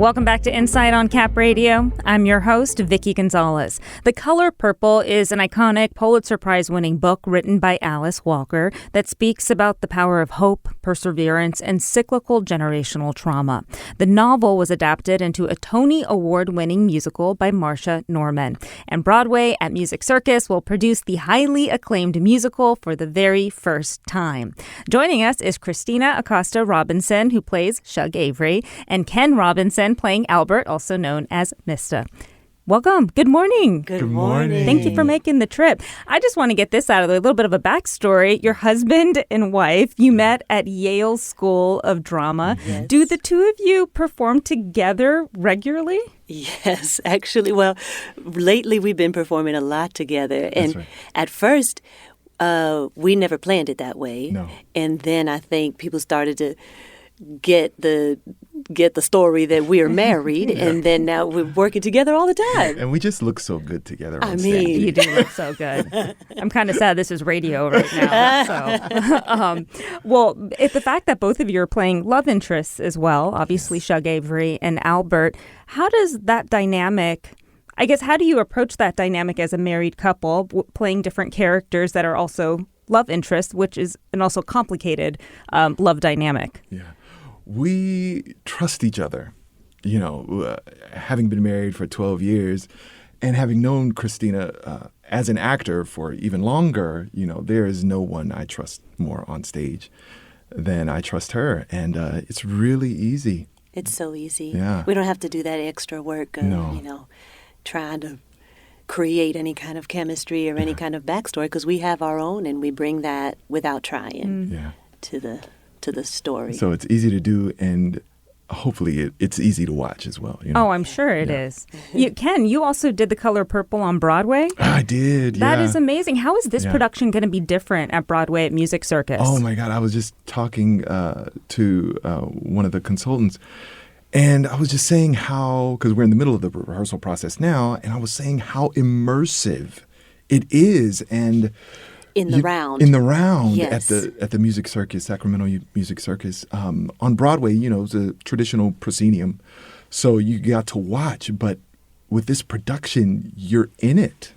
Welcome back to Insight on Cap Radio. I'm your host, Vicki Gonzalez. The Color Purple is an iconic Pulitzer Prize-winning book written by Alice Walker that speaks about the power of hope, perseverance, and cyclical generational trauma. The novel was adapted into a Tony Award-winning musical by Marsha Norman. And Broadway at Music Circus will produce the highly acclaimed musical for the very first time. Joining us is Christina Acosta Robinson, who plays Shug Avery, and Ken Robinson, playing Albert, also known as Mista. Welcome. Good morning. Good morning. Thank you for making the trip. I just want to get this out of the way, a little bit of a backstory. Your husband and wife, you met at Yale School of Drama. Yes. Do the two of you perform together regularly? Yes, actually. Well, lately we've been performing a lot together. And right. At first, we never planned it that way. No. And then I think people started to get the story that we are married, and then now we're working together all the time. And we just look so good together on I stage. mean- You do look so good. I'm kind of sad this is radio right now. So, well, it's the fact that both of you are playing love interests as well, obviously Shug Avery and Albert. How does that dynamic, I guess, how do you approach that dynamic as a married couple, playing different characters that are also love interests, which is an also complicated love dynamic? Yeah. We trust each other, having been married for 12 years and having known Christina as an actor for even longer, there is no one I trust more on stage than I trust her. And it's really easy. It's so easy. Yeah. We don't have to do that extra work of, No. trying to create any kind of chemistry or any kind of backstory, because we have our own, and we bring that without trying Yeah. to the story. So it's easy to do, and hopefully it's easy to watch as well. Oh, I'm sure it is. Ken, you also did The Color Purple on Broadway? I did, That is amazing. How is this Yeah. production going to be different at Broadway at Music Circus? Oh, my God. I was just talking to one of the consultants, and I was just saying how, because we're in the middle of the rehearsal process now, and I was saying how immersive it is. And In the round. Yes. Yes. at the Music Circus, Sacramento Music Circus. On Broadway, it's a traditional proscenium, so you got to watch. But with this production, you're in it.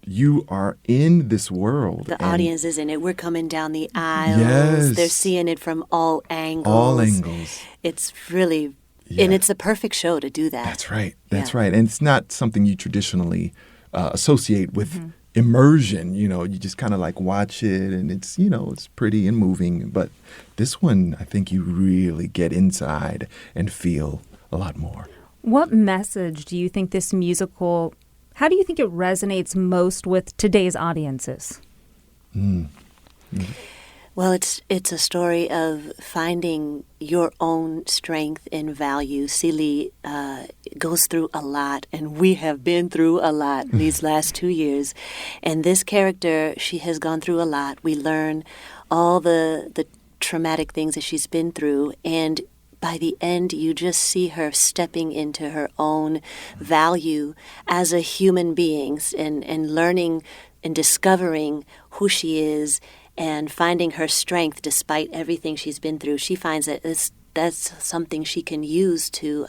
You are in this world. The audience is in it. We're coming down the aisles. Yes. They're seeing it from all angles. All angles. It's really, Yeah. and it's a perfect show to do that. That's right. That's Yeah. right. And it's not something you traditionally associate with immersion. You just kind of like watch it, and it's, it's pretty and moving. But this one, I think you really get inside and feel a lot more. What message do you think this musical, how do you think it resonates most with today's audiences? Well, it's a story of finding your own strength and value. Celie goes through a lot, and we have been through a lot these last 2 years. And this character, she has gone through a lot. We learn all the traumatic things that she's been through, and by the end, you just see her stepping into her own value as a human being, and learning and discovering who she is, and finding her strength despite everything she's been through. She finds that that's something she can use to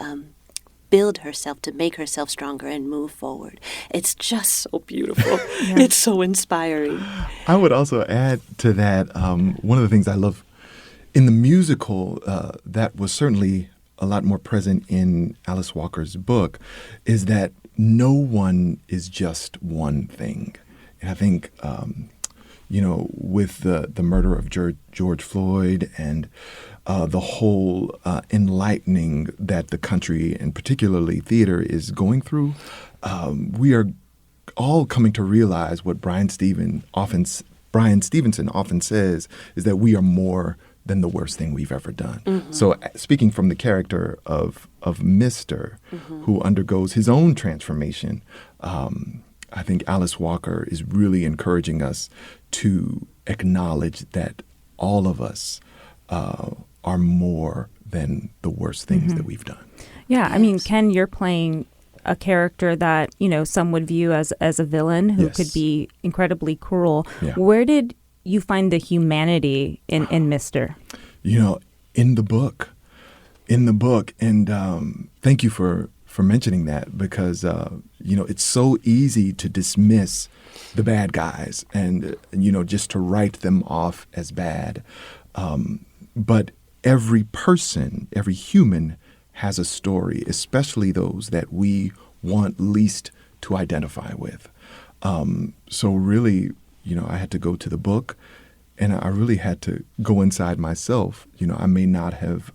build herself, to make herself stronger and move forward. It's just so beautiful. It's so inspiring. I would also add to that, one of the things I love in the musical that was certainly a lot more present in Alice Walker's book is that no one is just one thing. And I think with the murder of George Floyd and the whole enlightening that the country, and particularly theater, is going through, we are all coming to realize what Brian Stevenson often says, is that we are more than the worst thing we've ever done. Mm-hmm. So speaking from the character of Mr., who undergoes his own transformation, I think Alice Walker is really encouraging us to acknowledge that all of us are more than the worst things that we've done. Yeah, I mean, Ken, you're playing a character that, some would view as a villain who could be incredibly cruel. Yeah. Where did you find the humanity in Mr.? In the book, in the book. And thank you for mentioning that, because, it's so easy to dismiss the bad guys and, just to write them off as bad. But every person, every human has a story, especially those that we want least to identify with. So really, I had to go to the book, and I really had to go inside myself. I may not have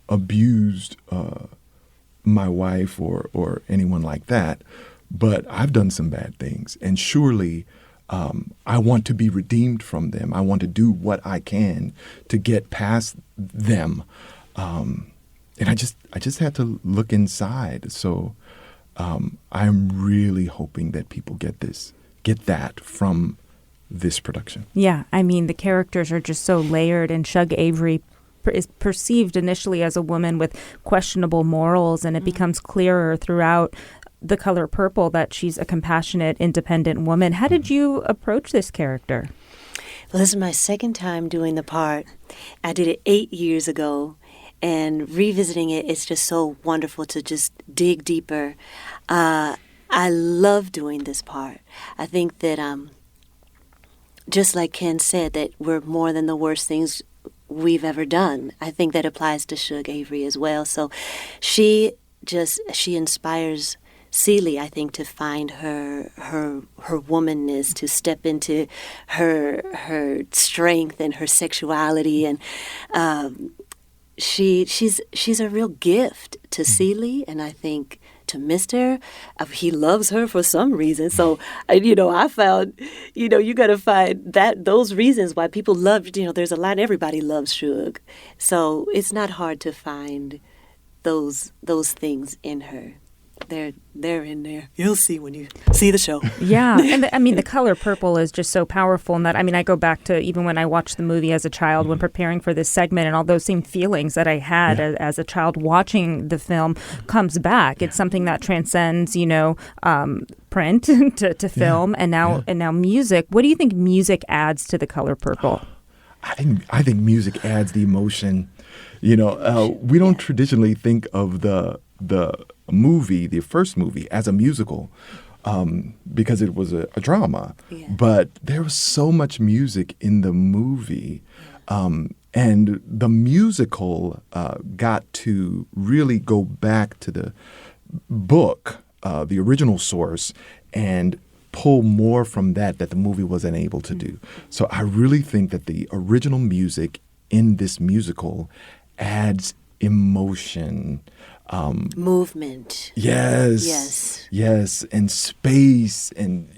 abused my wife or anyone like that, but I've done some bad things, and surely I want to be redeemed from them. I want to do what I can to get past them, and I just had to look inside. So I'm really hoping that people get that from this production. Yeah, I mean, the characters are just so layered, and Shug Avery is perceived initially as a woman with questionable morals, and it becomes clearer throughout The Color Purple that she's a compassionate, independent woman. How did you approach this character? Well, this is my second time doing the part. I did it 8 years ago, and revisiting it, it's just so wonderful to just dig deeper. I love doing this part. I think that, just like Ken said, that we're more than the worst things we've ever done. I think that applies to Shug Avery as well. So she inspires Celie, I think, to find her womanness, to step into her strength and her sexuality, and she's a real gift to Celie, and I think to Mr. He loves her for some reason. So, I found, you got to find those reasons why people love, there's a lot, everybody loves Shug. So it's not hard to find those things in her. They're in there. You'll see when you see the show. Yeah. And The Color Purple is just so powerful in that, I go back to even when I watched the movie as a child, when preparing for this segment, and all those same feelings that I had as a child watching the film comes back. It's something that transcends, print to film and now music. What do you think music adds to The Color Purple? I think music adds the emotion. We don't traditionally think of the movie, the first movie, as a musical because it was a drama. Yeah. But there was so much music in the movie. And the musical got to really go back to the book, the original source, and pull more from that the movie wasn't able to do. So I really think that the original music in this musical adds emotion. Movement. Yes, and space, and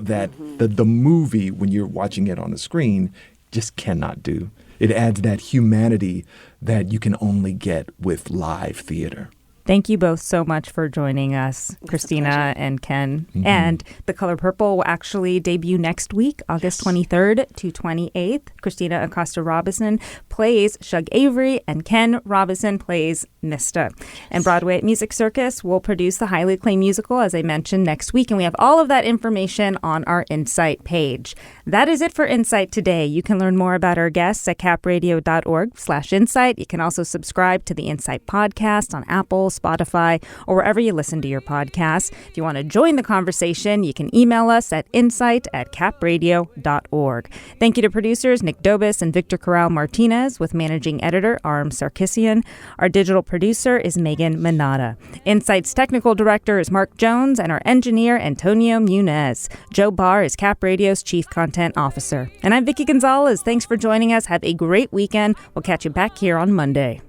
that the movie, when you're watching it on the screen, just cannot do. It adds that humanity that you can only get with live theater. Thank you both so much for joining us, Christina and Ken. Mm-hmm. And The Color Purple will actually debut next week, August 23rd to 28th. Christina Acosta Robinson plays Shug Avery, and Ken Robinson plays Mista. And Broadway at Music Circus will produce the highly acclaimed musical, as I mentioned, next week. And we have all of that information on our Insight page. That is it for Insight today. You can learn more about our guests at capradio.org/insight. You can also subscribe to the Insight podcast on Apple, Spotify, or wherever you listen to your podcasts. If you want to join the conversation, you can email us at insight@capradio.org. Thank you to producers Nick Dobis and Victor Corral Martinez, with managing editor Aram Sarkissian. Our digital producer is Megan Manata. Insight's technical director is Mark Jones, and our engineer Antonio Munez. Joe Barr is Cap Radio's chief content officer. And I'm Vicki Gonzalez. Thanks for joining us. Have a great weekend. We'll catch you back here on Monday.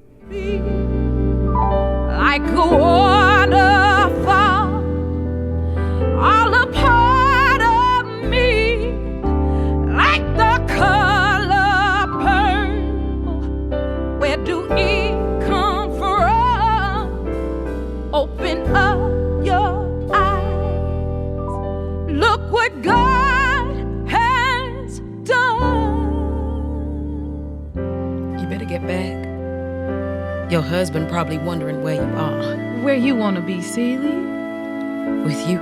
Like a waterfall, all a part of me, like the color purple. Where do it come from? Open up your eyes. Look what God has done. You better get back. Your husband probably wondering where you are. Where you want to be, Celie? With you.